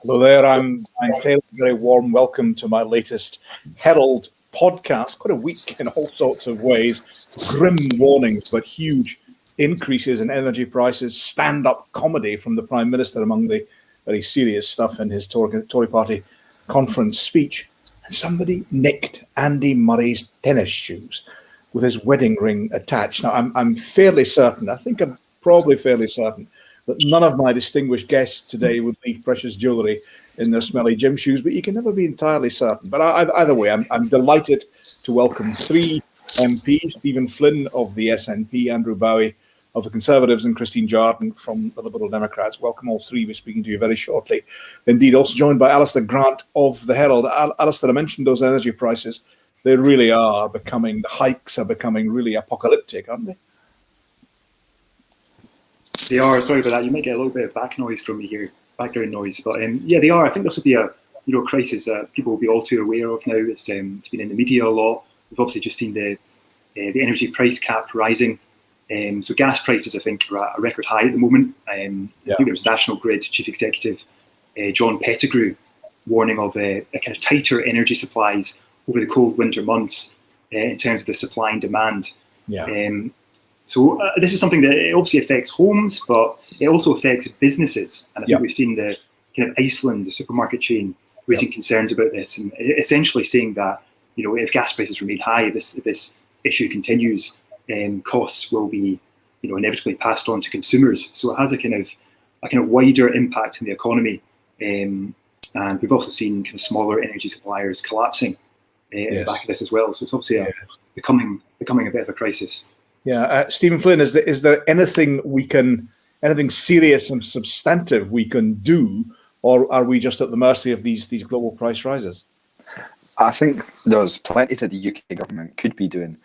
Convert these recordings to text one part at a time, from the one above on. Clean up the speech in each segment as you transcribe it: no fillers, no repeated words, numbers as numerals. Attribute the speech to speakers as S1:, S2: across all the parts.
S1: Hello there, I'm Taylor. Very warm welcome to my latest Herald podcast. Quite a week in all sorts of ways. Grim warnings, but huge increases in energy prices. Stand-up comedy from the Prime Minister among the very serious stuff in his Tory party conference speech. And somebody nicked Andy Murray's tennis shoes with his wedding ring attached. Now, I'm fairly certain, I think I'm probably fairly certain, that none of my distinguished guests today would leave precious jewellery in their smelly gym shoes, but you can never be entirely certain. But either way, I'm delighted to welcome three MPs, Stephen Flynn of the SNP, Andrew Bowie of the Conservatives, and Christine Jordan from the Liberal Democrats. Welcome all three. We're speaking to you very shortly. Indeed, also joined by Alistair Grant of the Herald. Alistair, I mentioned those energy prices. They really are becoming, the hikes are becoming really apocalyptic, aren't they?
S2: They are. Sorry about that. You might get a little bit of back noise from me here, background noise. But yeah, they are. I think this will be a crisis that people will be all too aware of now. It's been in the media a lot. We've obviously just seen the energy price cap rising. So gas prices, I think, are at a record high at the moment. I think there was National Grid Chief Executive John Pettigrew warning of a kind of tighter energy supplies over the cold winter months in terms of the supply and demand. So this is something that it obviously affects homes, but it also affects businesses. And I think we've seen the kind of Iceland, the supermarket chain, raising concerns about this, and essentially saying that, you know, if gas prices remain high, if this issue continues, costs will be, you know, inevitably passed on to consumers. So it has a kind of wider impact in the economy. And we've also seen kind of smaller energy suppliers collapsing in the back of this as well. So it's obviously becoming a bit of a crisis.
S1: Yeah, Stephen Flynn, is there anything serious and substantive we can do, or are we just at the mercy of these global price rises?
S3: I think there's plenty that the UK government could be doing,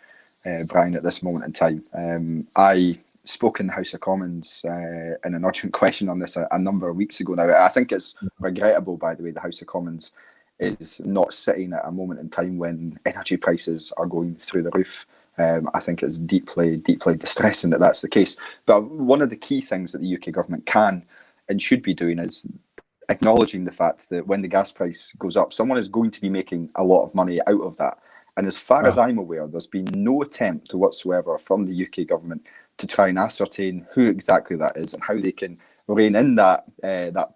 S3: Brian, at this moment in time. I spoke in the House of Commons in an urgent question on this a number of weeks ago now. I think it's regrettable, by the way, the House of Commons is not sitting at a moment in time when energy prices are going through the roof. I think it's deeply, deeply distressing that that's the case. But one of the key things that the UK government can and should be doing is acknowledging the fact that when the gas price goes up, someone is going to be making a lot of money out of that. And as far as I'm aware, there's been no attempt whatsoever from the UK government to try and ascertain who exactly that is and how they can rein in that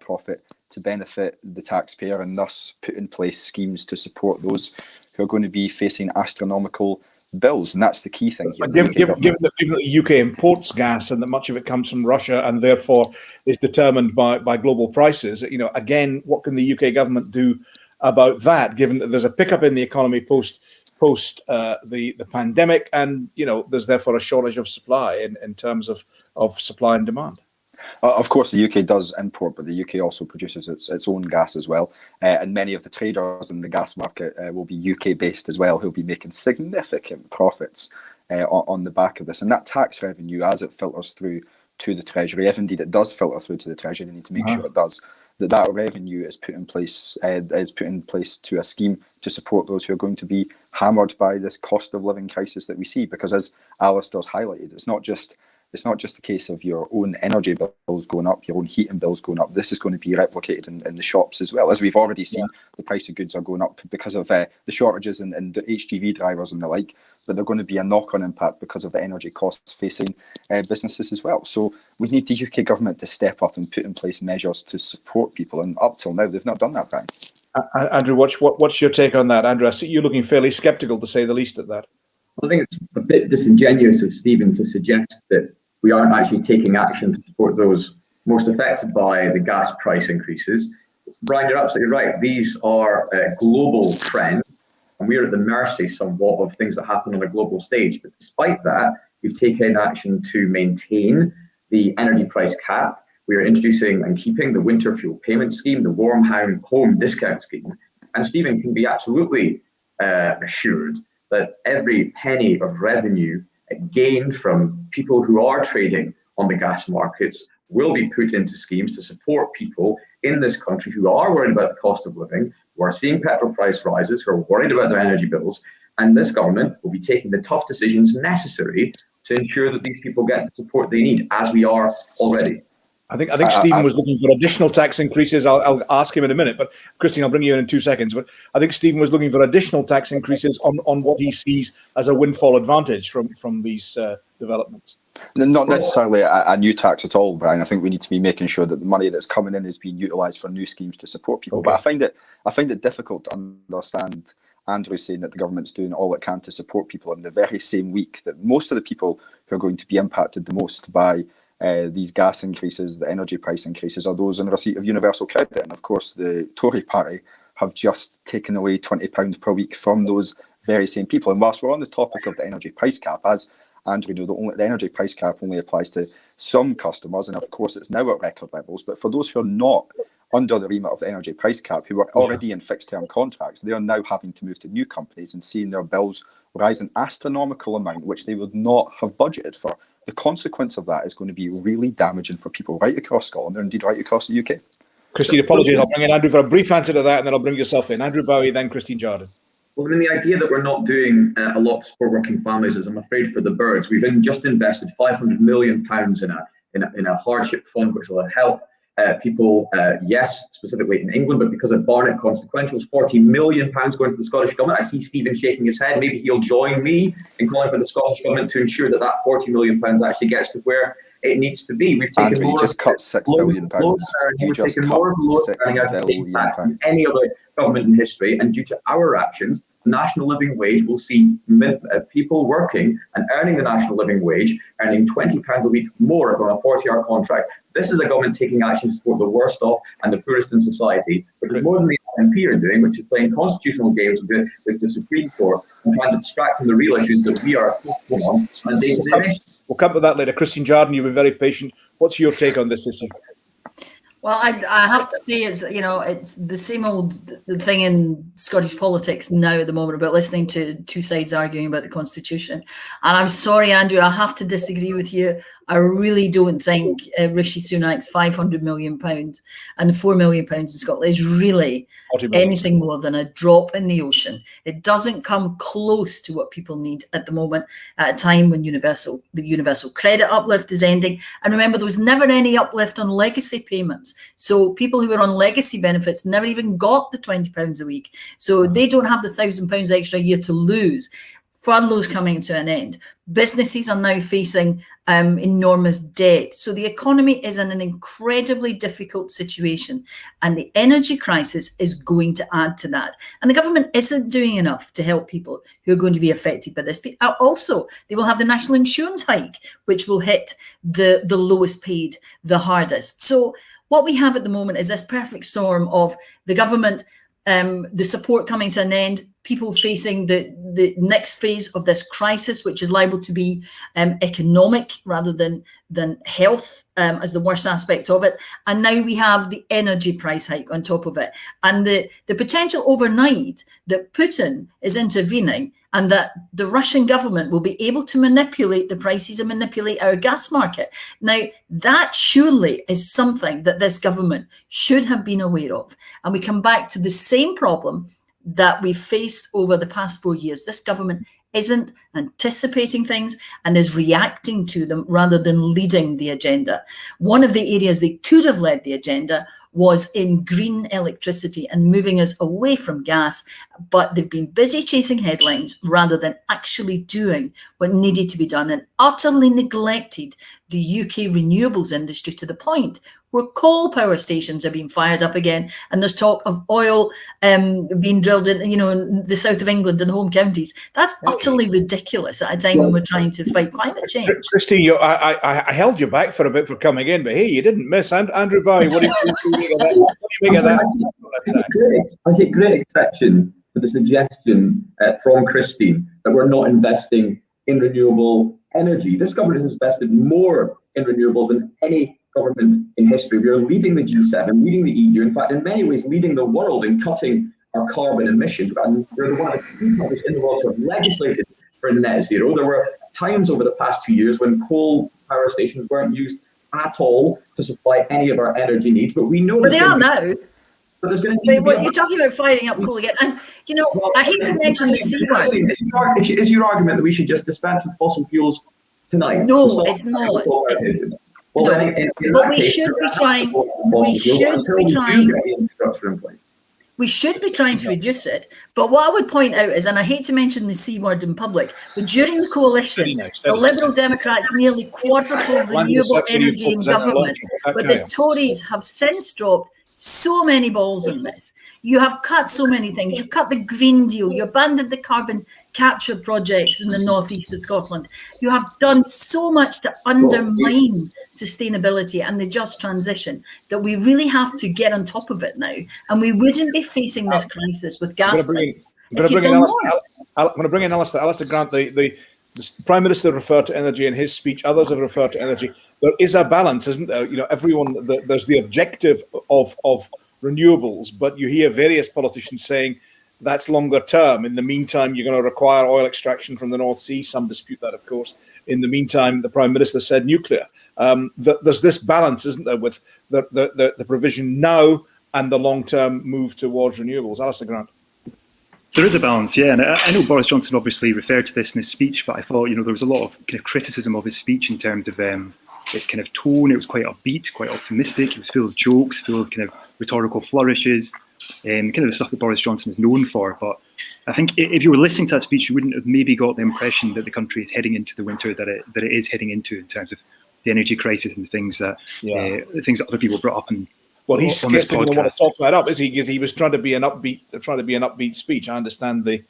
S3: profit to benefit the taxpayer, and thus put in place schemes to support those who are going to be facing astronomical bills. And that's the key thing here.
S1: Given that the UK imports gas and that much of it comes from Russia and therefore is determined by global prices, you know, again, what can the UK government do about that, given that there's a pickup in the economy post the pandemic, and, you know, there's therefore a shortage of supply in terms of supply and demand?
S3: Of course, the UK does import, but the UK also produces its own gas as well. And many of the traders in the gas market will be UK-based as well, who'll be making significant profits on the back of this. And that tax revenue, as it filters through to the Treasury, if indeed it does filter through to the Treasury, they need to make sure it does, that revenue is put in place to a scheme to support those who are going to be hammered by this cost of living crisis that we see. Because as Alistair's highlighted, it's not just a case of your own energy bills going up, your own heating bills going up. This is going to be replicated in the shops as well. As we've already seen, the price of goods are going up because of the shortages in the HGV drivers and the like, but they're going to be a knock-on impact because of the energy costs facing businesses as well. So we need the UK government to step up and put in place measures to support people. And up till now, they've not done that, Brian.
S1: Andrew, what's your take on that? Andrew, I see you looking fairly sceptical, to say the least, at that.
S4: I think it's a bit disingenuous of Stephen to suggest that we aren't actually taking action to support those most affected by the gas price increases. Brian, you're absolutely right. These are global trends, and we are at the mercy somewhat of things that happen on a global stage. But despite that, we've taken action to maintain the energy price cap. We are introducing and keeping the winter fuel payment scheme, the warm home discount scheme. And Stephen can be absolutely assured that every penny of revenue gained from people who are trading on the gas markets will be put into schemes to support people in this country who are worried about the cost of living, who are seeing petrol price rises, who are worried about their energy bills. And this government will be taking the tough decisions necessary to ensure that these people get the support they need, as we are already.
S1: I think Stephen was looking for additional tax increases. I'll ask him in a minute, but Christine, I'll bring you in 2 seconds. But I think Stephen was looking for additional tax increases on what he sees as a windfall advantage from these developments.
S3: Not necessarily a new tax at all, Brian. I think we need to be making sure that the money that's coming in is being utilised for new schemes to support people. Okay. But I find it difficult to understand Andrew saying that the government's doing all it can to support people in the very same week that most of the people who are going to be impacted the most by these gas increases, the energy price increases, are those in receipt of universal credit. And of course, the Tory party have just taken away £20 per week from those very same people. And whilst we're on the topic of the energy price cap, as Andrew knows, the energy price cap only applies to some customers, and of course it's now at record levels. But for those who are not under the remit of the energy price cap, who are already in fixed term contracts, they are now having to move to new companies and seeing their bills rise an astronomical amount, which they would not have budgeted for. The consequence of that is going to be really damaging for people right across Scotland, and indeed right across the UK.
S1: Christine, apologies. I'll bring in Andrew for a brief answer to that, and then I'll bring yourself in. Andrew Bowie, then Christine Jardine.
S4: Well, I mean, the idea that we're not doing a lot to support working families is, I'm afraid, for the birds. We've just invested £500 million in a hardship fund, which will help people, yes, specifically in England, but because of Barnett consequentials, £40 million going to the Scottish Government. I see Stephen shaking his head. Maybe he'll join me in calling for the Scottish Government to ensure that that £40 million actually gets to where it needs to be. We've taken
S3: Andrew,
S4: more.
S3: You just cut £6 billion.
S4: We've taken more of the earning out of paying tax than any other government in history, and due to our actions, the national living wage will see people working and earning the national living wage, earning £20 a week more on a 40-hour contract. This is a government taking action to support the worst off and the poorest in society, which is more than the MP are doing, which is playing constitutional games with the Supreme Court and trying to distract from the real issues that we are focusing on a day-to-day basis.
S1: We'll come to that later. Christine Jardine, you've been very patient. What's your take on this issue?
S5: Well, I have to say it's the same old thing in Scottish politics now at the moment about listening to two sides arguing about the Constitution. And I'm sorry, Andrew, I have to disagree with you. I really don't think Rishi Sunak's £500 million and the £4 million in Scotland is really anything more than a drop in the ocean. It doesn't come close to what people need at the moment at a time when the universal credit uplift is ending. And remember, there was never any uplift on legacy payments. So people who were on legacy benefits never even got the £20 a week. So they don't have the £1,000 extra a year to lose. Furloughs coming to an end. Businesses are now facing enormous debt. So the economy is in an incredibly difficult situation, and the energy crisis is going to add to that. And the government isn't doing enough to help people who are going to be affected by this. But also, they will have the national insurance hike, which will hit the lowest paid the hardest. So what we have at the moment is this perfect storm of the government, the support coming to an end, people facing the next phase of this crisis, which is liable to be economic rather than health as the worst aspect of it. And now we have the energy price hike on top of it. And the potential overnight that Putin is intervening and that the Russian government will be able to manipulate the prices and manipulate our gas market. Now, that surely is something that this government should have been aware of. And we come back to the same problem that we've faced over the past 4 years. This government isn't anticipating things and is reacting to them rather than leading the agenda. One of the areas they could have led the agenda was in green electricity and moving us away from gas, but they've been busy chasing headlines rather than actually doing what needed to be done, and utterly neglected the UK renewables industry to the point where coal power stations are being fired up again, and there's talk of oil being drilled in the south of England and home counties. That's utterly ridiculous at a time when we're trying to fight climate change.
S1: Christine, I held you back for a bit for coming in, but hey, you didn't miss. Andrew Bowie, what do you make of that? What do you make of that?
S4: I take great exception to the suggestion from Christine that we're not investing in renewable energy. This government has invested more in renewables than any government in history. We are leading the G7, leading the EU, in fact, in many ways, leading the world in cutting our carbon emissions. And we're one of the few countries in the world to have legislated for net zero. There were times over the past 2 years when coal power stations weren't used at all to supply any of our energy needs, but we know
S5: they are now.
S4: But there's going to need to be
S5: you're talking about firing up coal again, and I hate to mention the C word.
S4: Is your argument that we should just dispense with fossil fuels tonight.
S5: No, it's not.
S4: Well,
S5: No.
S4: then in
S5: But
S4: that
S5: we
S4: case,
S5: should
S4: we're
S5: be
S4: gonna
S5: trying.
S4: have to support fossil
S5: We
S4: fuels
S5: should
S4: until
S5: be
S4: we do
S5: trying.
S4: get the infrastructure in place.
S5: We should be trying to reduce it. But what I would point out is, and I hate to mention the C word in public, but during the coalition, the Liberal Democrats nearly quadrupled renewable energy in government. But the Tories have since dropped so many balls on this. You have cut so many things. You cut the Green Deal. You abandoned the carbon capture projects in the northeast of Scotland. You have done so much to undermine sustainability and the just transition that we really have to get on top of it now. And we wouldn't be facing this crisis with gas prices.
S1: I'm going to bring in Alistair. Alistair Grant, the Prime Minister referred to energy in his speech. Others have referred to energy. There is a balance, isn't there? You know, everyone. There's the objective of renewables, but you hear various politicians saying that's longer term. In the meantime, you're going to require oil extraction from the North Sea. Some dispute that, of course. In the meantime, the Prime Minister said nuclear. There's this balance, isn't there, with the provision now and the long-term move towards renewables. Alistair Grant.
S2: There is a balance, yeah, and I know Boris Johnson obviously referred to this in his speech, but I thought, there was a lot of kind of criticism of his speech in terms of its kind of tone. It was quite upbeat, quite optimistic. It was full of jokes, full of kind of rhetorical flourishes, kind of the stuff that Boris Johnson is known for. But I think if you were listening to that speech, you wouldn't have maybe got the impression that the country is heading into the winter that it is heading into in terms of the energy crisis and the things that other people brought up.
S1: Well, he's scarce going to want to talk that up, is he? Because he was trying to be an upbeat speech. I understand the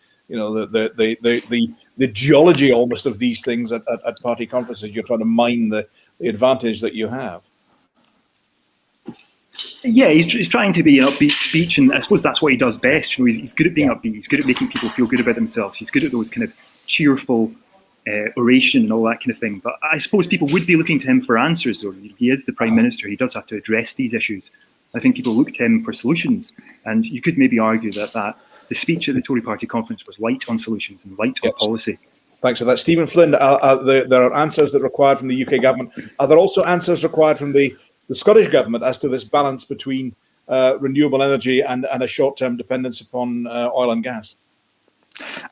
S1: geology almost of these things at party conferences. You're trying to mine the advantage that you have.
S2: Yeah, he's trying to be an upbeat speech, and I suppose that's what he does best. He's good at being upbeat. He's good at making people feel good about themselves. He's good at those kind of cheerful oration and all that kind of thing. But I suppose people would be looking to him for answers, though. He is the Prime Minister. He does have to address these issues. I think people look to him for solutions, and you could maybe argue that the speech at the Tory party conference was light on solutions and light on policy.
S1: Thanks for that. Stephen Flynn, there are answers that are required from the UK government. Are there also answers required from the Scottish government as to this balance between renewable energy and a short-term dependence upon oil and gas?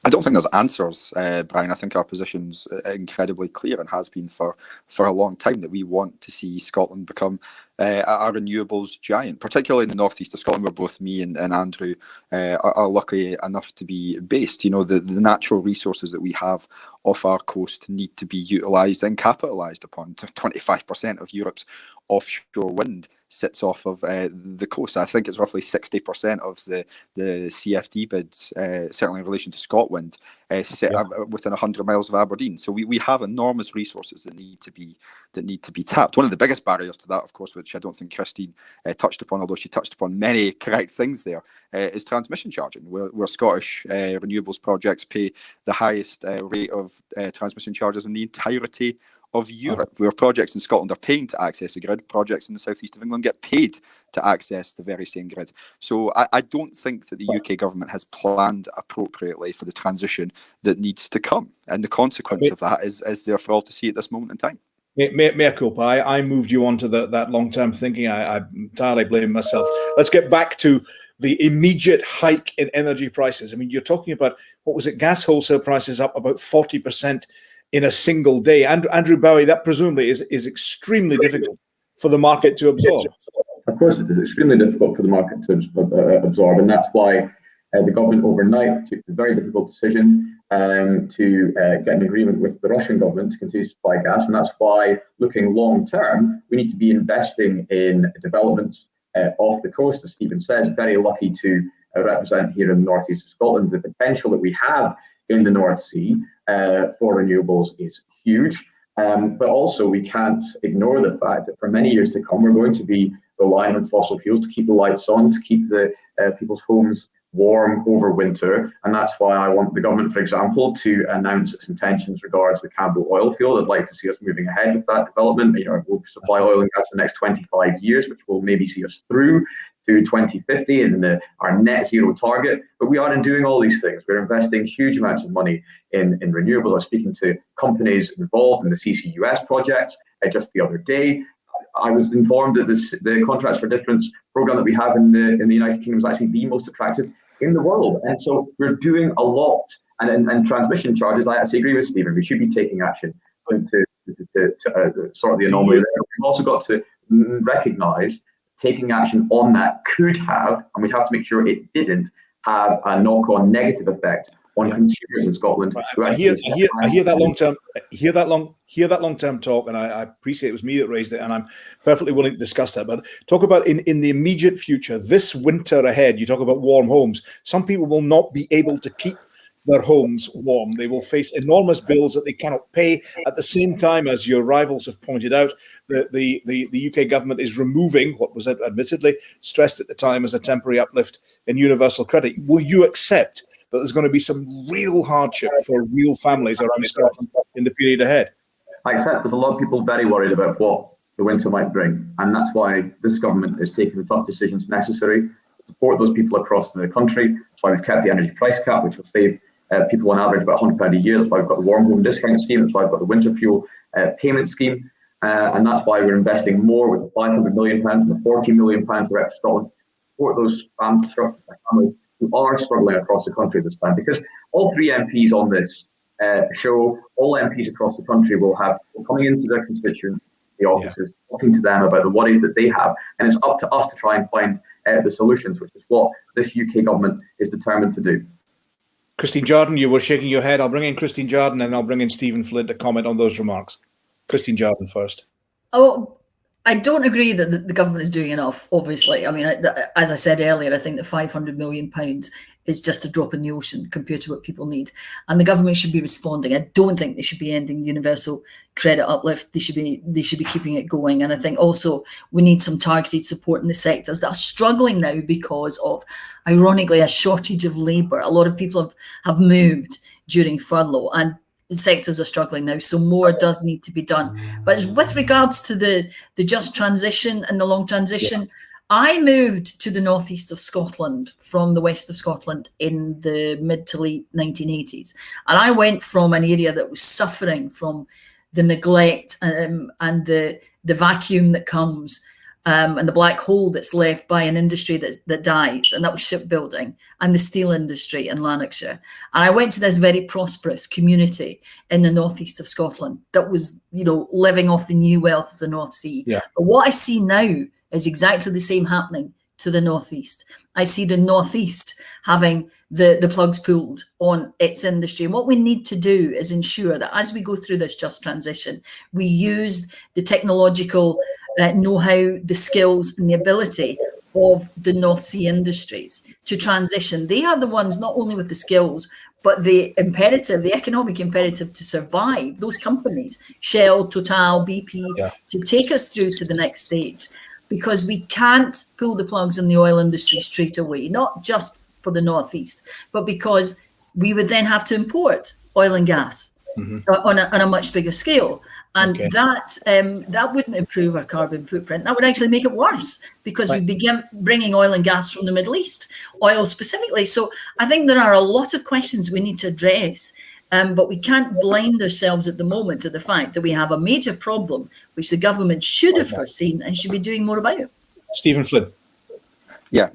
S3: I don't think there's answers, Brian. I think our position's incredibly clear and has been for a long time that we want to see Scotland become a renewables giant, particularly in the northeast of Scotland, where both me and Andrew are lucky enough to be based. The natural resources that we have off our coast need to be utilised and capitalised upon. 25% of Europe's offshore wind sits off of the coast. I think it's roughly 60% of the CFD bids, certainly in relation to ScotWind, sit within 100 miles of Aberdeen. So we have enormous resources that need to be tapped. One of the biggest barriers to that, of course, which I don't think Christine touched upon, although she touched upon many correct things there, is transmission charging, where Scottish renewables projects pay the highest rate of transmission charges in the entirety of Europe, where projects in Scotland are paying to access the grid, projects in the southeast of England get paid to access the very same grid. So I don't think that the UK government has planned appropriately for the transition that needs to come. And the consequence of that is there for all to see at this moment in time.
S1: Mea culpa. I moved you on to that long-term thinking. I entirely blame myself. Let's get back to the immediate hike in energy prices. I mean, you're talking about, what was it, gas wholesale prices up about 40% in a single day. Andrew Bowie, that presumably is extremely difficult for the market to absorb.
S4: Of course, it is extremely difficult for the market to absorb, and that's why the government overnight took the very difficult decision to get an agreement with the Russian government to continue to supply gas, and that's why, looking long term, we need to be investing in developments off the coast. As Stephen says, very lucky to represent here in the northeast of Scotland. The potential that we have in the North Sea for renewables is huge, but also we can't ignore the fact that for many years to come, we're going to be relying on fossil fuels to keep the lights on, to keep the people's homes warm over winter. And that's why I want the government, for example, to announce its intentions regards the Campbell oil field. I'd like to see us moving ahead with that development. We'll supply oil and gas for the next 25 years, which will maybe see us through to 2050 and our net zero target. But we aren't doing all these things. We're investing huge amounts of money in renewables. I was speaking to companies involved in the CCUS project just the other day. I was informed that the Contracts for Difference program that we have in the United Kingdom is actually the most attractive in the world. And so we're doing a lot. And transmission charges, I actually agree with Stephen. We should be taking action to to sort of the anomaly there. We've also got to recognise taking action on that could have, and we'd have to make sure it didn't have a knock-on negative effect on consumers in Scotland.
S1: I hear that long-term talk, and I appreciate it was me that raised it, and I'm perfectly willing to discuss that. But talk about in the immediate future, this winter ahead. You talk about warm homes. Some people will not be able to keep their homes warm. They will face enormous bills that they cannot pay. At the same time, as your rivals have pointed out, the UK government is removing what was admittedly stressed at the time as a temporary uplift in universal credit. Will you accept that there's going to be some real hardship for real families around Scotland in the period ahead?
S4: I accept there's a lot of people very worried about what the winter might bring, and that's why this government is taking the tough decisions necessary to support those people across the country. That's why we've kept the energy price cap, which will save people on average about £100 a year. That's why we've got the warm home discount scheme. That's why we've got the winter fuel payment scheme. And that's why we're investing more with the £500 million and the £40 million direct to Scotland to support those families who are struggling across the country this time. Because all three MPs on this show, all MPs across the country will have coming into their constituency offices, talking to them about the worries that they have. And it's up to us to try and find the solutions, which is what this UK government is determined to do.
S1: Christine Jordan, you were shaking your head. I'll bring in Christine Jordan and I'll bring in Stephen Flint to comment on those remarks. Christine Jordan first.
S5: Oh, I don't agree that the government is doing enough, obviously. I mean, as I said earlier, I think that £500 million is just a drop in the ocean compared to what people need. And the government should be responding. I don't think they should be ending universal credit uplift. They should be keeping it going. And I think also we need some targeted support in the sectors that are struggling now because of, ironically, a shortage of labour. A lot of people have moved during furlough, and the sectors are struggling now, so more does need to be done. But with regards to the just transition and the long transition, I moved to the northeast of Scotland from the west of Scotland in the mid to late 1980s. And I went from an area that was suffering from the neglect and the vacuum that comes and the black hole that's left by an industry that dies, and that was shipbuilding and the steel industry in Lanarkshire. And I went to this very prosperous community in the northeast of Scotland that was, living off the new wealth of the North Sea. Yeah. But what I see now is exactly the same happening to the northeast. I see the northeast having the plugs pulled on its industry. And what we need to do is ensure that as we go through this just transition, we use the technological know-how, the skills and the ability of the North Sea industries to transition. They are the ones not only with the skills, but the economic imperative to survive, those companies, Shell, Total, BP, to take us through to the next stage. Because we can't pull the plugs in the oil industry straight away, not just for the northeast, but because we would then have to import oil and gas on a much bigger scale. And that wouldn't improve our carbon footprint. That would actually make it worse because we begin bringing oil and gas from the Middle East, oil specifically. So I think there are a lot of questions we need to address. But we can't blind ourselves at the moment to the fact that we have a major problem, which the government should have foreseen and should be doing more about.
S1: Stephen Flynn.
S3: Yeah,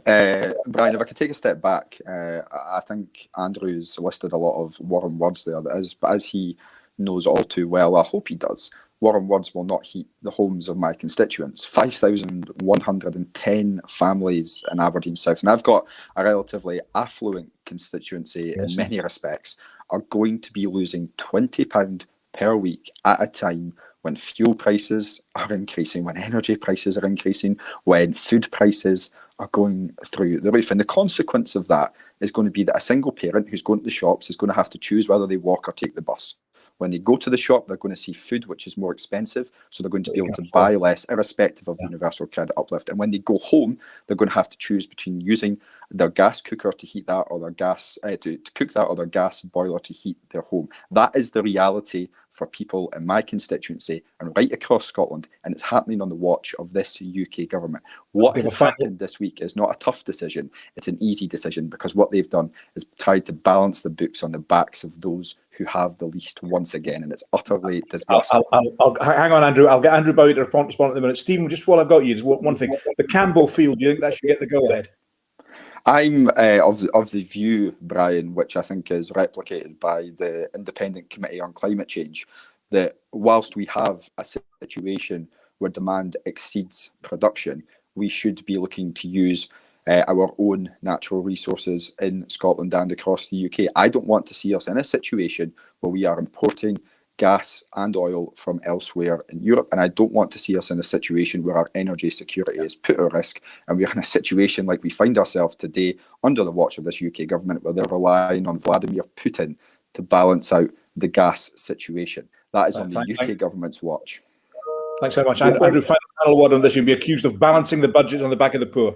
S3: Brian, if I could take a step back, I think Andrew's listed a lot of warm words there, but as he knows all too well, I hope he does, warm words will not heat the homes of my constituents. 5,110 families in Aberdeen South, and I've got a relatively affluent constituency in many respects, are going to be losing £20 per week at a time when fuel prices are increasing, when energy prices are increasing, when food prices are going through the roof. And the consequence of that is going to be that a single parent who's going to the shops is going to have to choose whether they walk or take the bus. When they go to the shop, they're going to see food which is more expensive, so they're going to be able to buy less, irrespective of the universal credit uplift. And when they go home, they're going to have to choose between using their gas cooker to heat that, or their gas to cook that, or their gas boiler to heat their home. That is the reality for people in my constituency and right across Scotland, and it's happening on the watch of this UK government. What has happened this week is not a tough decision, it's an easy decision, because what they've done is tried to balance the books on the backs of those who have the least once again, and it's utterly disgusting.
S1: I'll hang on, Andrew. I'll get Andrew Bowie to respond in a minute. Stephen, just while I've got you, just one thing. The Campbell Field, do you think that should get the go-ahead?
S3: I'm of the view, Brian, which I think is replicated by the Independent Committee on Climate Change, that whilst we have a situation where demand exceeds production, we should be looking to use our own natural resources in Scotland and across the UK. I don't want to see us in a situation where we are importing gas and oil from elsewhere in Europe, and I don't want to see us in a situation where our energy security is put at risk, and we're in a situation like we find ourselves today under the watch of this UK government, where they're relying on Vladimir Putin to balance out the gas situation. That is on the UK government's watch.
S1: Thanks so much. Andrew, final word on this. You'll be accused of balancing the budget on the back of the poor.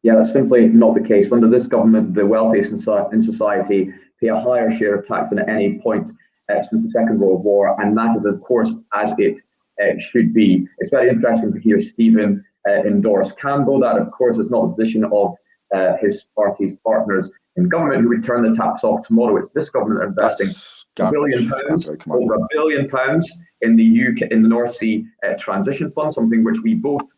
S4: Yeah, that's simply not the case. Under this government, the wealthiest in society pay a higher share of tax than at any point since the Second World War, and that is, of course, as it should be. It's very interesting to hear Stephen endorse Campbell. That, of course, is not the position of his party's partners in government who would turn the taps off tomorrow. It's this government investing £1 billion, over £1 billion in the UK, in the North Sea Transition Fund, something which we both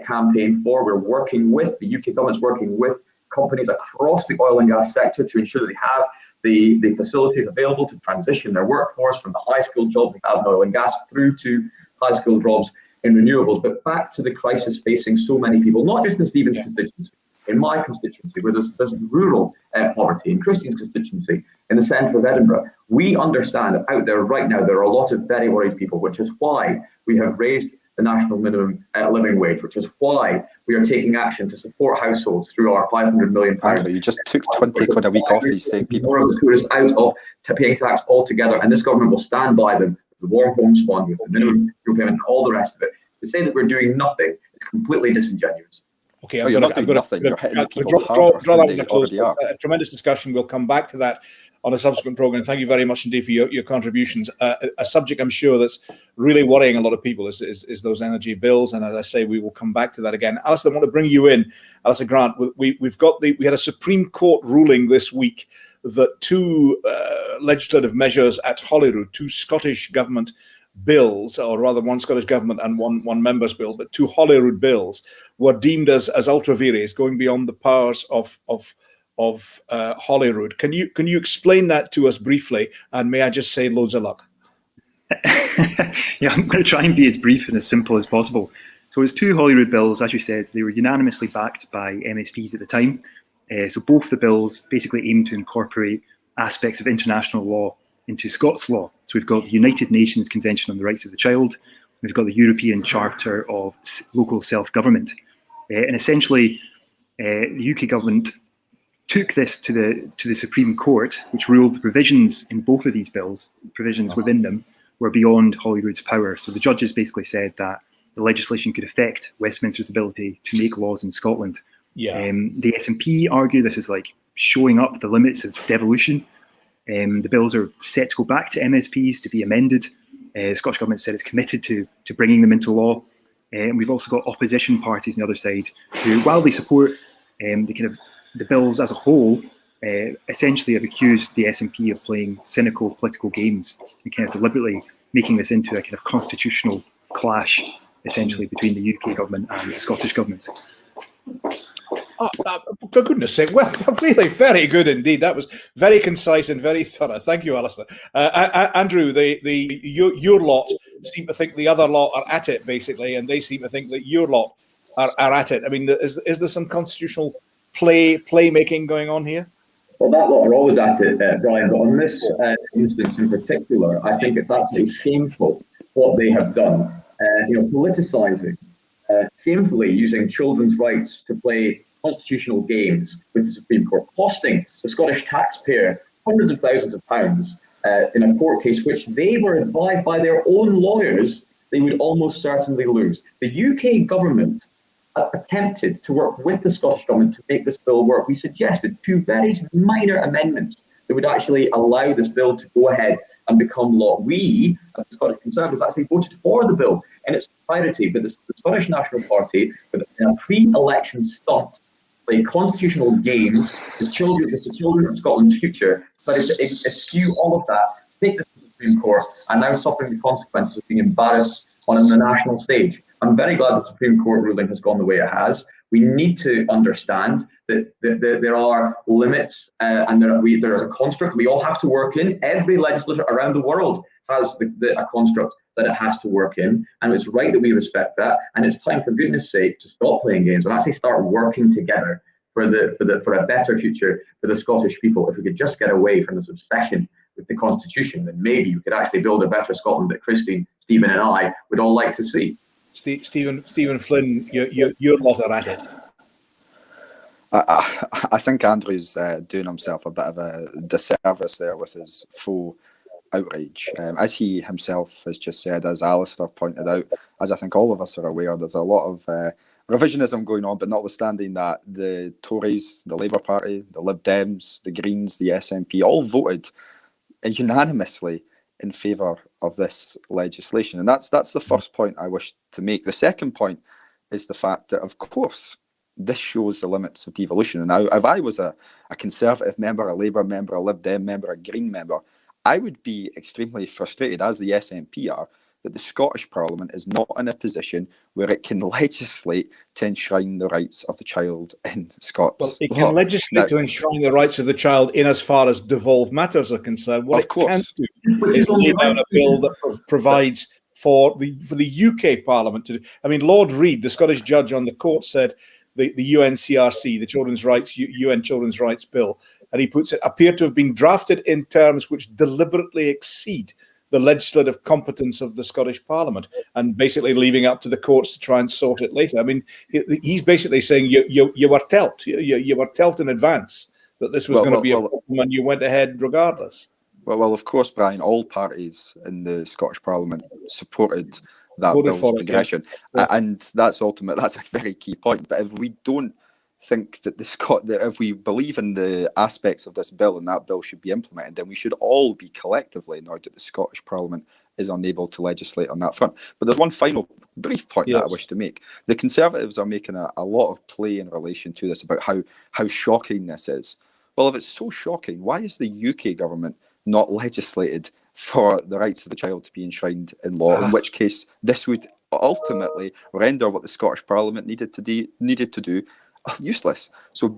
S4: campaign for. We're working with, the UK government's working with companies across the oil and gas sector to ensure that they have the facilities available to transition their workforce from the high-skilled jobs they have in oil and gas through to high-skilled jobs in renewables. But back to the crisis facing so many people, not just in Stephen's constituency, in my constituency, where there's rural poverty, in Christian's constituency, in the centre of Edinburgh. We understand out there right now, there are a lot of very worried people, which is why we have raised the national minimum living wage, which is why we are taking action to support households through our £500 million.
S3: You just took 20 quid a week off these same people.
S4: More of the poorest out of paying tax altogether, and this government will stand by them with the Warm Homes Fund, with the minimum payment, and all the rest of it. To say that we're doing nothing is completely disingenuous.
S1: Okay, I'm going to draw that to a close. A tremendous discussion. We'll come back to that on a subsequent programme. Thank you very much indeed for your contributions. A subject I'm sure that's really worrying a lot of people is those energy bills, and as I say, we will come back to that again. Alistair, I want to bring you in. Alistair Grant, we had a Supreme Court ruling this week that two legislative measures at Holyrood, two Scottish government bills, or rather one Scottish government and one member's bill, but two Holyrood bills were deemed as ultra vires, going beyond the powers of Holyrood. Can you explain that to us briefly? And may I just say loads of luck?
S2: Yeah, I'm going to try and be as brief and as simple as possible. So it's two Holyrood bills, as you said. They were unanimously backed by MSPs at the time. So both the bills basically aim to incorporate aspects of international law into Scots law. So we've got the United Nations Convention on the Rights of the Child. We've got the European Charter of Local Self-Government. And essentially, the UK government took this to the Supreme Court, which ruled the provisions in both of these bills, provisions within them, were beyond Holyrood's power. So the judges basically said that the legislation could affect Westminster's ability to make laws in Scotland.
S1: Yeah.
S2: The SNP argue this is like showing up the limits of devolution. The bills are set to go back to MSPs to be amended. The Scottish Government said it's committed to bringing them into law. And we've also got opposition parties on the other side who, while they support the bills as a whole, essentially have accused the SNP of playing cynical political games and kind of deliberately making this into a kind of constitutional clash, essentially, between the UK government and the Scottish government.
S1: For goodness sake, well, really very good indeed. That was very concise and very thorough. Thank you, Alistair. Andrew, your lot seem to think the other lot are at it, basically, and they seem to think that your lot are at it. I mean, is there some constitutional playmaking going on here?
S4: Well, that lot are always at it, Brian, but on this instance in particular, I think it's absolutely shameful what they have done. Politicising, shamefully using children's rights to play constitutional games with the Supreme Court, costing the Scottish taxpayer hundreds of thousands of pounds in a court case which they were advised by their own lawyers they would almost certainly lose. The UK government attempted to work with the Scottish government to make this bill work. We suggested two very minor amendments that would actually allow this bill to go ahead and become law. We, as the Scottish Conservatives, actually voted for the bill in its entirety, but the Scottish National Party, with a pre-election stunt, played constitutional games with the children of Scotland's future, but to eschew all of that, take this to the Supreme Court, and now suffering the consequences of being embarrassed on the national stage. I'm very glad the Supreme Court ruling has gone the way it has. We need to understand that there are limits and there is a construct we all have to work in. Every legislator around the world has a construct that it has to work in, and it's right that we respect that. And it's time, for goodness sake, to stop playing games and actually start working together for a better future for the Scottish people. If we could just get away from this obsession with the Constitution, then maybe we could actually build a better Scotland that Christine, Stephen, and I would all like to see.
S1: Stephen Flynn, your lot are at it.
S3: I think Andrew's doing himself a bit of a disservice there with his faux outrage. As he himself has just said, as Alistair pointed out, as I think all of us are aware, there's a lot of revisionism going on, but notwithstanding that, the Tories, the Labour Party, the Lib Dems, the Greens, the SNP all voted unanimously in favour of this legislation. And that's the first point I wish to make. The second point is the fact that, of course, this shows the limits of devolution. And now, if I was a Conservative member, a Labour member, a Lib Dem member, a Green member, I would be extremely frustrated, as the SNP are, that the Scottish Parliament is not in a position where it can legislate to enshrine the rights of the child in Scots.
S1: Well, it can legislate to enshrine the rights of the child in as far as devolved matters are concerned. What it can't do is lay down a bill that provides for the UK Parliament to do. I mean, Lord Reid, the Scottish judge on the court, said the UNCRC, the Children's Rights UN Children's Rights Bill, and he puts it, appear to have been drafted in terms which deliberately exceed the legislative competence of the Scottish Parliament, and basically leaving up to the courts to try and sort it later. I mean, he's basically saying you were told, you were told in advance that this was going to be a problem, and you went ahead regardless.
S3: Well, of course, Brian, all parties in the Scottish Parliament supported that bill's progression, and that's a very key point. But if we don't think that that if we believe in the aspects of this bill and that bill should be implemented, then we should all be collectively annoyed that the Scottish Parliament is unable to legislate on that front. But there's one final brief point that I wish to make. The Conservatives are making a lot of play in relation to this about how shocking this is. Well, if it's so shocking, why is the UK government not legislated for the rights of the child to be enshrined in law? In which case, this would ultimately render what the Scottish Parliament needed to do useless. So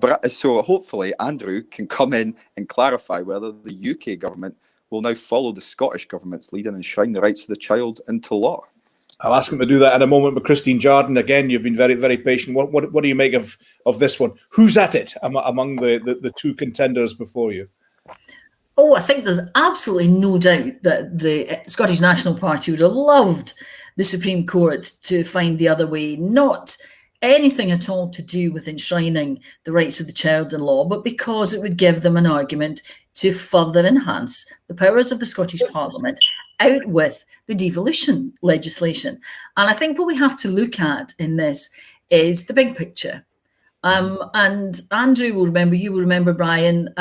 S3: hopefully Andrew can come in and clarify whether the UK government will now follow the Scottish government's lead and enshrine the rights of the child into law.
S1: I'll ask him to do that in a moment. But Christine Jardine, again, you've been very, very patient. What do you make of this one? Who's at it among the two contenders before you?
S5: Oh, I think there's absolutely no doubt that the Scottish National Party would have loved the Supreme Court to find the other way, not anything at all to do with enshrining the rights of the child in law, but because it would give them an argument to further enhance the powers of the Scottish Parliament out with the devolution legislation. And I think what we have to look at in this is the big picture. And Andrew will remember, you will remember, Brian,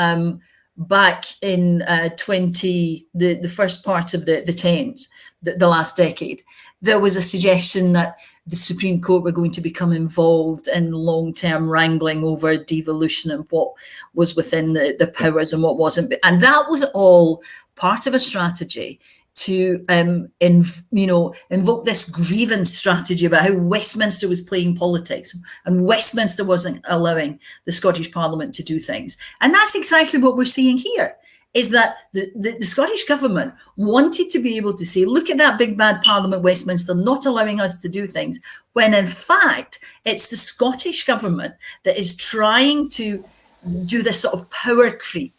S5: back in the first part of the 10s, the last decade, there was a suggestion that the Supreme Court were going to become involved in long-term wrangling over devolution and what was within the powers and what wasn't. And that was all part of a strategy to invoke this grievance strategy about how Westminster was playing politics and Westminster wasn't allowing the Scottish Parliament to do things. And that's exactly what we're seeing here, is that the Scottish government wanted to be able to say, look at that big bad Parliament, Westminster, not allowing us to do things, when in fact it's the Scottish government that is trying to do this sort of power creep.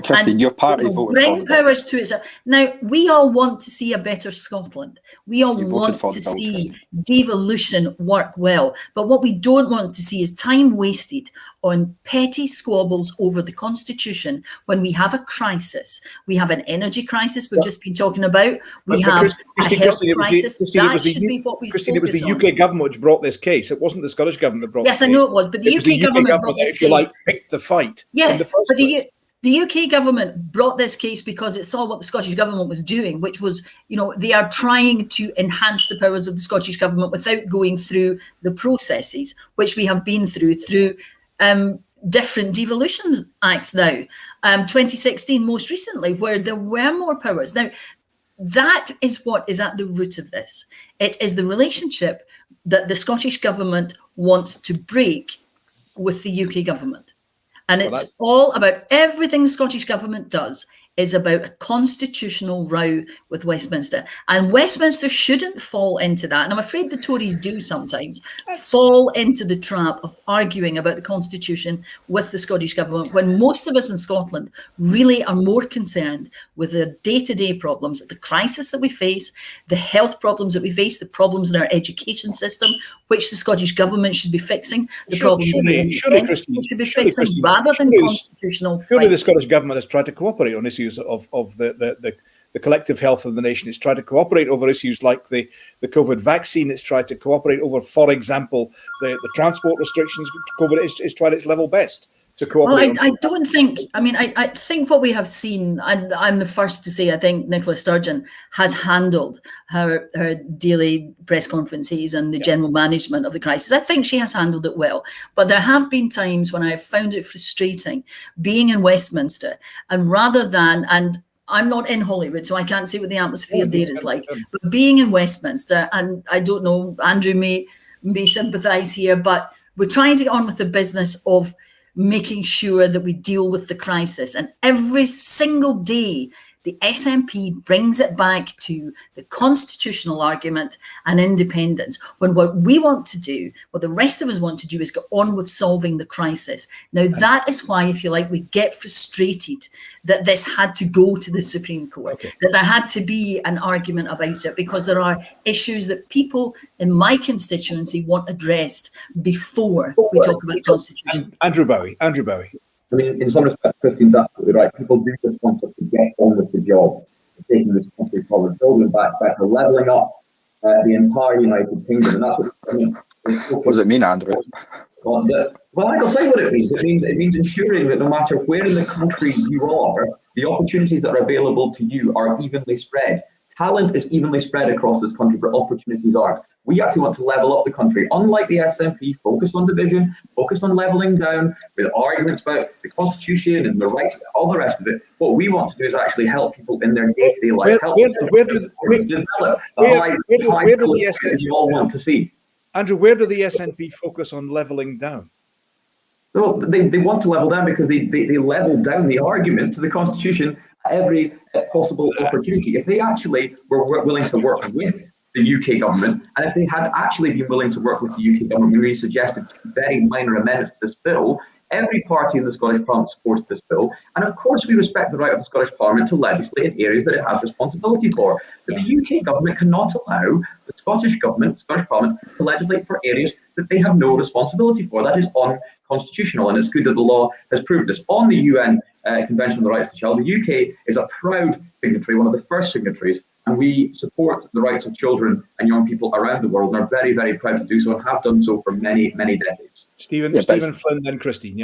S3: Christine, your party voted
S5: bring powers to it. Now, we all want to see a better Scotland. We all want to see devolution work well. But what we don't want to see is time wasted on petty squabbles over the Constitution when we have a crisis. We have an energy crisis we've just been talking about. We have a health crisis. That should be what we focus on.
S1: It was the UK government which brought this case. It wasn't the Scottish government that brought this case.
S5: Yes, I know it was, but the UK government brought this case.
S1: If you like, picked the fight.
S5: Yes, but the UK government brought this case because it saw what the Scottish government was doing, which was, they are trying to enhance the powers of the Scottish government without going through the processes, which we have been through different devolution acts now. 2016, most recently, where there were more powers. Now, that is what is at the root of this. It is the relationship that the Scottish government wants to break with the UK government. And it's all about everything the Scottish government does is about a constitutional row with Westminster. And Westminster shouldn't fall into that. And I'm afraid the Tories do sometimes fall into the trap of arguing about the Constitution with the Scottish Government, when most of us in Scotland really are more concerned with the day-to-day problems, the crisis that we face, the health problems that we face, the problems in our education system, which the Scottish Government should be fixing, the problems
S1: surely, Christine,
S5: should be fixing, rather than constitutional fight.
S1: Surely the Scottish Government has tried to cooperate on issues of the collective health of the nation. It's tried to cooperate over issues like the COVID vaccine. It's tried to cooperate over, for example, the transport restrictions. COVID it's tried its level best to cooperate.
S5: Well, I don't think, I think what we have seen, and I'm the first to say, I think Nicola Sturgeon has handled her daily press conferences and the general management of the crisis. I think she has handled it well. But there have been times when I've found it frustrating being in Westminster, and rather than, and I'm not in Holyrood, so I can't see what the atmosphere there is like, but being in Westminster, and I don't know, Andrew may sympathise here, but we're trying to get on with the business of making sure that we deal with the crisis. And every single day, the SNP brings it back to the constitutional argument and independence, when what we want to do, what the rest of us want to do, is get on with solving the crisis. Now, that is why, if you like, we get frustrated that this had to go to the Supreme Court, that there had to be an argument about it, because there are issues that people in my constituency want addressed before we talk about the Constitution.
S1: Andrew Bowie.
S4: I mean, in some respects, Christine's absolutely right. People do just want us to get on with the job, taking this country forward, building back better, levelling up the entire United Kingdom. And that's what I mean.
S3: What does it mean, Andrew?
S4: Well, I'll tell you what it means. It means ensuring that no matter where in the country you are, the opportunities that are available to you are evenly spread. Talent is evenly spread across this country, but opportunities aren't. We actually want to level up the country, unlike the SNP, focused on division, focused on levelling down, with arguments about the Constitution and the rights, all the rest of it. What we want to do is actually help people in their day-to-day life, help them develop the high quality that you all want to see.
S1: Andrew, where do the SNP focus on levelling down?
S4: Well, they want to level down because they level down the argument to the Constitution at every possible opportunity. If they actually were willing to work with the UK government, and if they had actually been willing to work with the UK government when we suggested very minor amendments to this bill, every party in the Scottish Parliament supported this bill. And of course, we respect the right of the Scottish Parliament to legislate in areas that it has responsibility for. But the UK government cannot allow the Scottish government, Scottish Parliament, to legislate for areas that they have no responsibility for. That is unconstitutional, and it's good that the law has proved this. On the UN Convention on the Rights of the Child, the UK is a proud signatory, one of the first signatories, and we support the rights of children and young people around the world, and are very, very proud to do so, and have done so for many, many decades.
S1: Stephen Flynn, then Christine,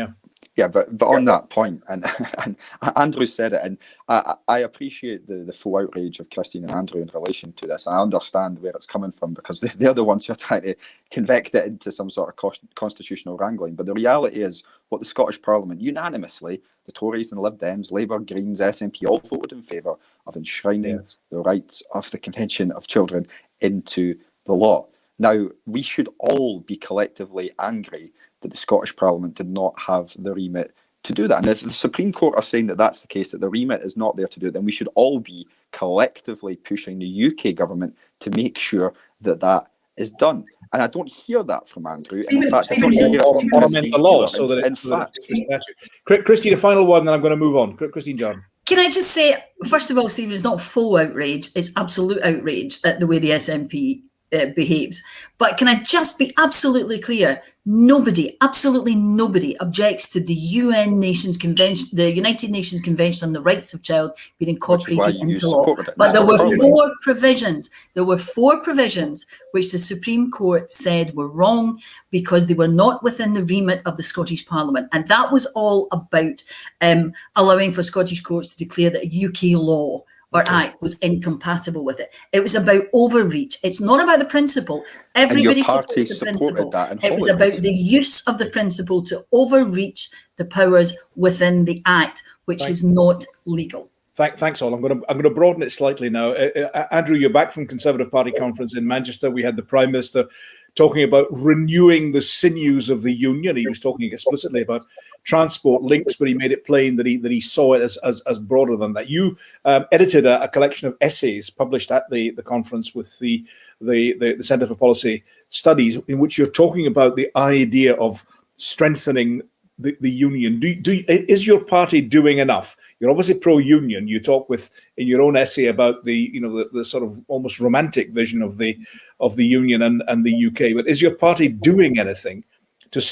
S3: Yeah, but on that point, and Andrew said it, and I appreciate the full outrage of Christine and Andrew in relation to this, and I understand where it's coming from, because they're the ones who are trying to convict it into some sort of constitutional wrangling. But the reality is, what the Scottish Parliament unanimously, the Tories and Lib Dems, Labour, Greens, SNP, all voted in favour of enshrining the rights of the Convention of Children into the law. Now, we should all be collectively angry that the Scottish Parliament did not have the remit to do that. And if the Supreme Court are saying that that's the case, that the remit is not there to do it, then we should all be collectively pushing the UK government to make sure that that is done. And I don't hear that from Andrew. In fact, I don't hear it from
S1: the law, so that it's the statute. Christine, a final one, then I'm going to move on. Christine Jordan.
S5: Can I just say, first of all, Stephen, it's not full outrage, it's absolute outrage at the way the SNP behaves. But can I just be absolutely clear? Nobody, absolutely nobody, objects to the UN Nations Convention, the United Nations Convention on the Rights of Child being incorporated into law. But there were four provisions. There were four provisions which the Supreme Court said were wrong because they were not within the remit of the Scottish Parliament, and that was all about allowing for Scottish courts to declare that a UK law or act was incompatible with it. It was about overreach. It's not about the principle. Everybody supports the principle. It was about the use of the principle to overreach the powers within the act, which is not legal.
S1: Thanks all. I'm going to broaden it slightly now. Andrew, you're back from Conservative Party conference in Manchester. We had the Prime Minister talking about renewing the sinews of the union. He was talking explicitly about transport links, but he made it plain that he saw it as broader than that. You edited a collection of essays published at the conference with the Centre for Policy Studies, in which you're talking about the idea of strengthening the union. Is your party doing enough? You're obviously pro-union. You talk in your own essay about the sort of almost romantic vision of the union and the UK. But is your party doing anything to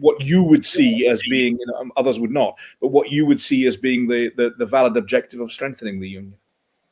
S1: what you would see as being, others would not, but what you would see as being the valid objective of strengthening the union?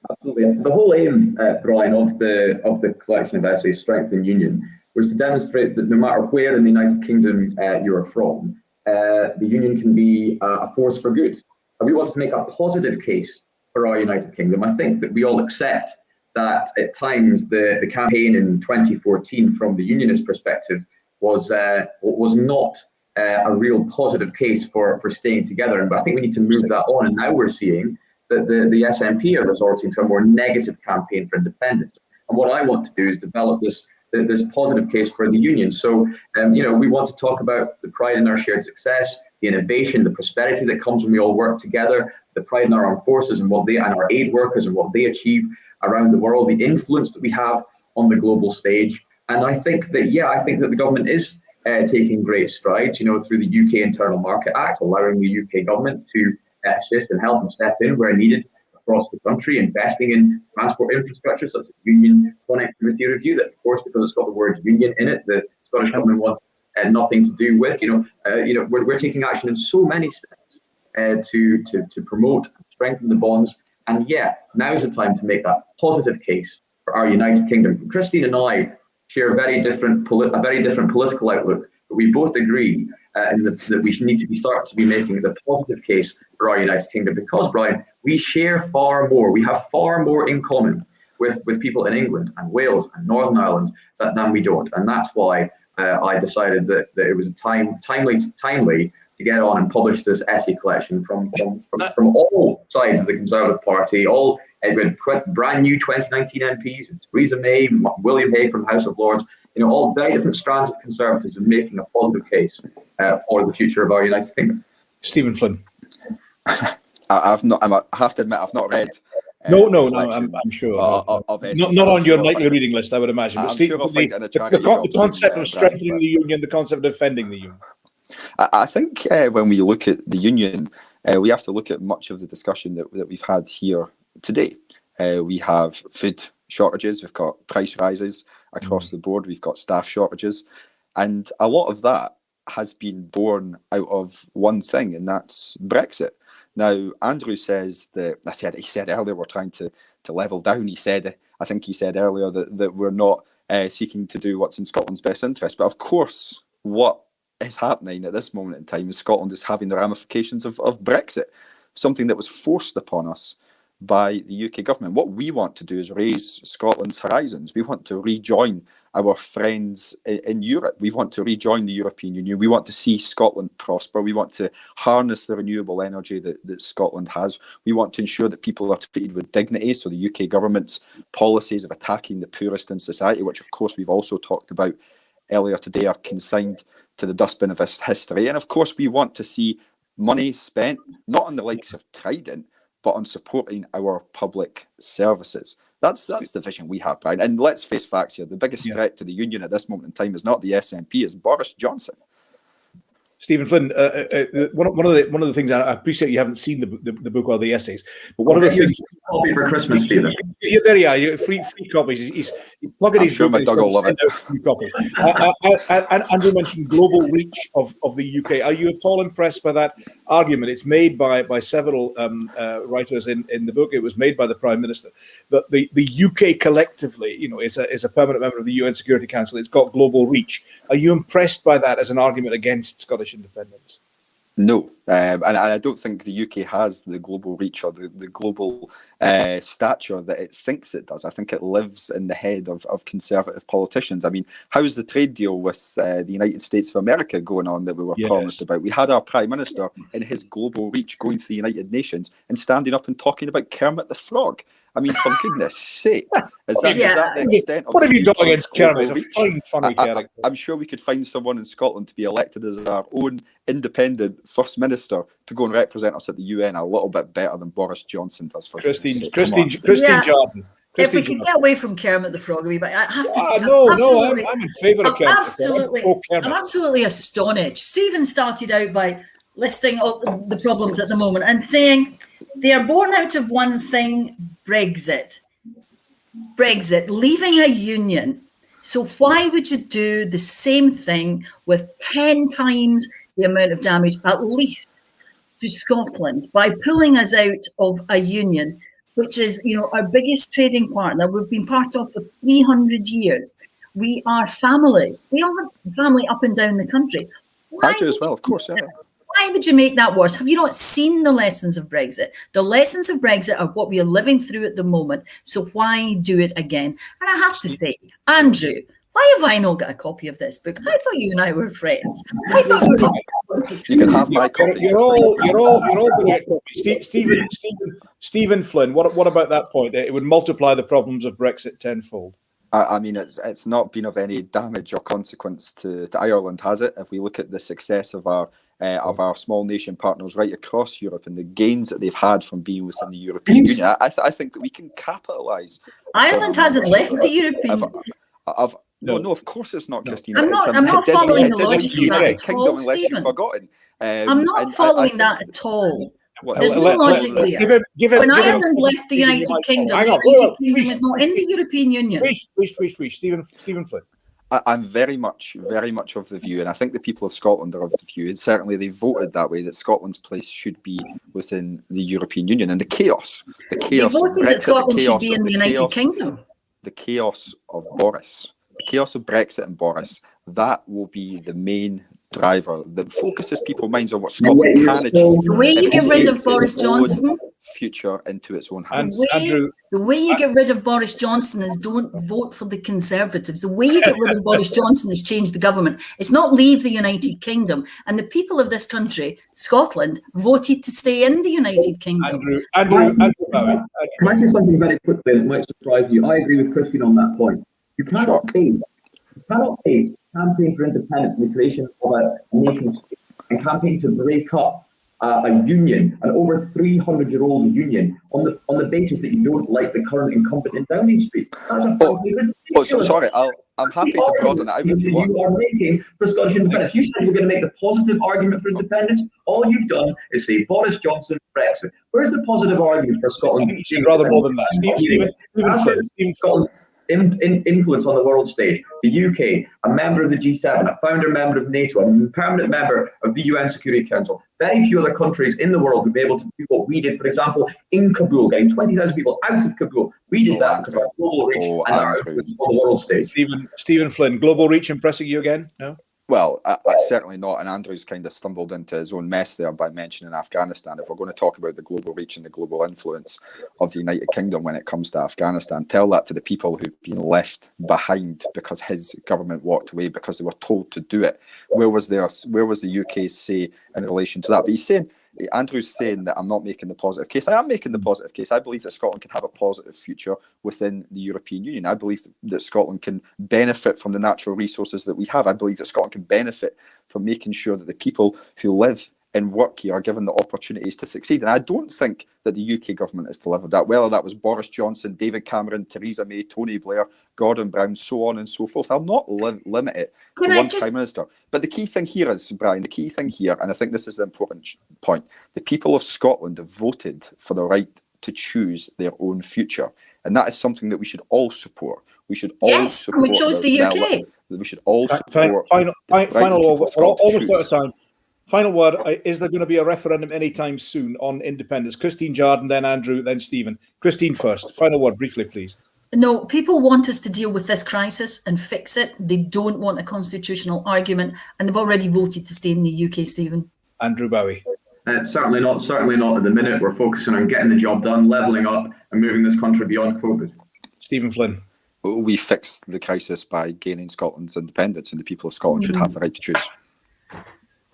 S4: Absolutely. The whole aim, Brian, of the collection of essays, Strengthen Union, was to demonstrate that no matter where in the United Kingdom you're from, the union can be a force for good. And we want to make a positive case for our United Kingdom. I think that we all accept that at times the campaign in 2014 from the unionist perspective was not a real positive case for staying together. And I think we need to move that on. And now we're seeing that the SNP are resorting to a more negative campaign for independence. And what I want to do is develop this positive case for the union. So, we want to talk about the pride in our shared success, the innovation, the prosperity that comes when we all work together, the pride in our armed forces and our aid workers and what they achieve around the world, the influence that we have on the global stage. And I think that the government is taking great strides, through the UK Internal Market Act, allowing the UK government to assist and help and step in where needed across the country, investing in transport infrastructure such as union connectivity review, that of course, because it's got the word union in it, the Scottish government wants nothing to do with. We're taking action in so many steps to promote and strengthen the bonds. And now is the time to make that positive case for our United Kingdom. Christine and I share a very different political outlook, but we both agree that we need to start to be making the positive case for our United Kingdom, because, Brian, we share far more. We have far more in common with people in England and Wales and Northern Ireland than we don't. And that's why I decided that it was timely to get on and publish this essay collection from all sides of the Conservative Party, all brand new 2019 MPs, Theresa May, William Hague from the House of Lords, all very different strands of Conservatives and making a positive case for the future of our United Kingdom.
S1: Stephen Flynn.
S3: I have to admit, I've not read.
S1: No, I'm sure. Not on your nightly reading list, I would imagine. But Steve, the concept of strengthening the union, the concept of defending the union.
S3: I think when we look at the union, we have to look at much of the discussion that we've had here today. We have food shortages, we've got price rises across the board, we've got staff shortages, and a lot of that has been born out of one thing, and that's Brexit. Now, Andrew says that he said earlier we're trying to level down. I think he said earlier that we're not seeking to do what's in Scotland's best interest. But of course, what is happening at this moment in time is Scotland is having the ramifications of Brexit, something that was forced upon us by the UK government. What we want to do is raise Scotland's horizons. We want to rejoin our friends in Europe. We want to rejoin the European Union. We want to see Scotland prosper. We want to harness the renewable energy that Scotland has. We want to ensure that people are treated with dignity. So the UK government's policies of attacking the poorest in society, which of course we've also talked about earlier today, are consigned to the dustbin of history. And of course we want to see money spent not on the likes of Trident, but on supporting our public services. That's the vision we have, Brian. And let's face facts here. The biggest threat to the union at this moment in time is not the SNP, it's Boris Johnson.
S1: Stephen Flynn, one of the things, I appreciate you haven't seen the book or the essays, but one of the things.
S4: Copy for Christmas, Stephen.
S1: Yeah, there you are. Free copies. He's plugging his book.
S3: My dog will love it.
S1: Free copies. And Andrew mentioned global reach of the UK. Are you at all impressed by that argument? It's made by several writers in the book. It was made by the Prime Minister that the UK collectively, is a permanent member of the UN Security Council. It's got global reach. Are you impressed by that as an argument against Scottish independence?
S3: No, and I don't think the UK has the global reach or the global stature that it thinks it does. I think it lives in the head of conservative politicians. I mean, how's the trade deal with the United States of America going on that we were promised about? We had our Prime Minister in his global reach going to the United Nations and standing up and talking about Kermit the Frog. I mean, for goodness sake, is that the extent of
S1: what have you got against Kermit?
S3: Reach?
S1: A fine, funny character.
S3: I'm sure we could find someone in Scotland to be elected as our own independent First Minister to go and represent us at the UN a little bit better than Boris Johnson does. For
S1: Christine
S3: Jordan.
S5: If we can get away from Kermit the Frog, but I have to say,
S1: I'm in favour of Kermit.
S5: I'm absolutely astonished. Stephen started out by listing all the problems at the moment and saying they are born out of one thing: Brexit, leaving a union. So why would you do the same thing with 10 times the amount of damage, at least to Scotland, by pulling us out of a union, which is, our biggest trading partner? We've been part of for 300 years. We are family. We all have family up and down the country.
S3: I do as well, of course, yeah.
S5: Why would you make that worse? Have you not seen the lessons of Brexit? The lessons of Brexit are what we are living through at the moment. So why do it again? And I have to say, Andrew, why have I not got a copy of this book? I thought you and I were friends. I thought
S3: you can have my copy.
S1: You're all going to copy. Stephen Flynn. What about that point? It would multiply the problems of Brexit tenfold.
S3: I mean, it's not been of any damage or consequence to Ireland, has it? If we look at the success of our small nation partners right across Europe and the gains that they've had from being within the European Union, I think that we can capitalise.
S5: Ireland hasn't left the European Union.
S3: No, of course it's not, Christine.
S5: I'm not following the logic of that at all, Stephen.
S3: Forgotten.
S5: I'm not following that at all. There's no logic there. When Ireland left the United Kingdom, the United Kingdom is not in the European Union.
S1: Please, Stephen Flynn.
S3: I'm very much of the view, and I think the people of Scotland are of the view, and certainly they voted that way, that Scotland's place should be within the European Union. And the chaos
S5: they voted that Scotland should be in the United Kingdom.
S3: The chaos of Brexit and Boris, that will be the main driver that focuses people's minds on what Scotland can achieve.
S5: The way you get rid of Boris Johnson,
S3: future into its own hands.
S5: The way you get rid of Boris Johnson is don't vote for the Conservatives. The way you get rid of Boris Johnson is change the government. It's not leave the United Kingdom. And the people of this country, Scotland, voted to stay in the United Kingdom.
S2: Andrew, can I say something very quickly that might surprise you? I agree with Christine on that point. You cannot face campaign for independence and the creation of a nation state and campaign to break up a union, an over 300-year-old union, on the basis that you don't like the current incumbent in Downing Street.
S3: Sorry, I'm happy to broaden it out if you want.
S2: You are making for Scottish independence. You said you were going to make the positive argument for independence. All you've done is say Boris Johnson, Brexit. Where's the positive argument for Scotland?
S1: Rather more than that. Stephen
S2: Scotland's influence on the world stage. The UK, a member of the G7, a founder member of NATO, a permanent member of the UN Security Council. Very few other countries in the world would be able to do what we did, for example, in Kabul, getting 20,000 people out of Kabul. We did that because of our global reach and our influence on the world stage.
S1: Stephen Flynn, global reach impressing you again? No?
S3: Well, certainly not. And Andrew's kind of stumbled into his own mess there by mentioning Afghanistan. If we're going to talk about the global reach and the global influence of the United Kingdom when it comes to Afghanistan, tell that to the people who've been left behind because his government walked away because they were told to do it. Where was the UK's say in relation to that? But Andrew's saying that I'm not making the positive case. I am making the positive case. I believe that Scotland can have a positive future within the European Union. I believe that Scotland can benefit from the natural resources that we have. I believe that Scotland can benefit from making sure that the people who live and work here are given the opportunities to succeed. And I don't think that the UK government has delivered that. Whether that was Boris Johnson, David Cameron, Theresa May, Tony Blair, Gordon Brown, so on and so forth. I'll not limit it to one Prime Minister. But the key thing here is, Brian, and I think this is the important point, the people of Scotland have voted for the right to choose their own future. And that is something that we should all support. We should all support.
S5: We chose the UK.
S3: We should all support.
S1: Final word. We're almost out of time. Final word, is there going to be a referendum anytime soon on independence? Christine Jardine, then Andrew, then Stephen. Christine first. Final word, briefly, please.
S5: No, people want us to deal with this crisis and fix it. They don't want a constitutional argument, and they've already voted to stay in the UK, Stephen.
S1: Andrew Bowie.
S4: Certainly not at the minute. We're focusing on getting the job done, levelling up and moving this country beyond COVID.
S1: Stephen Flynn.
S3: We fixed the crisis by gaining Scotland's independence, and the people of Scotland should have the right to choose.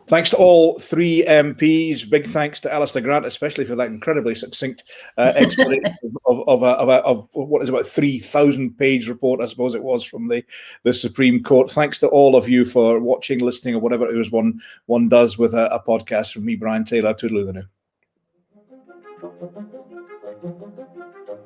S1: Thanks to all three MPs. Big thanks to Alistair Grant, especially for that incredibly succinct explanation of what is about a 3,000-page report, I suppose it was, from the Supreme Court. Thanks to all of you for watching, listening, or whatever it is one does with a podcast. From me, Brian Taylor. Toodaloo the new.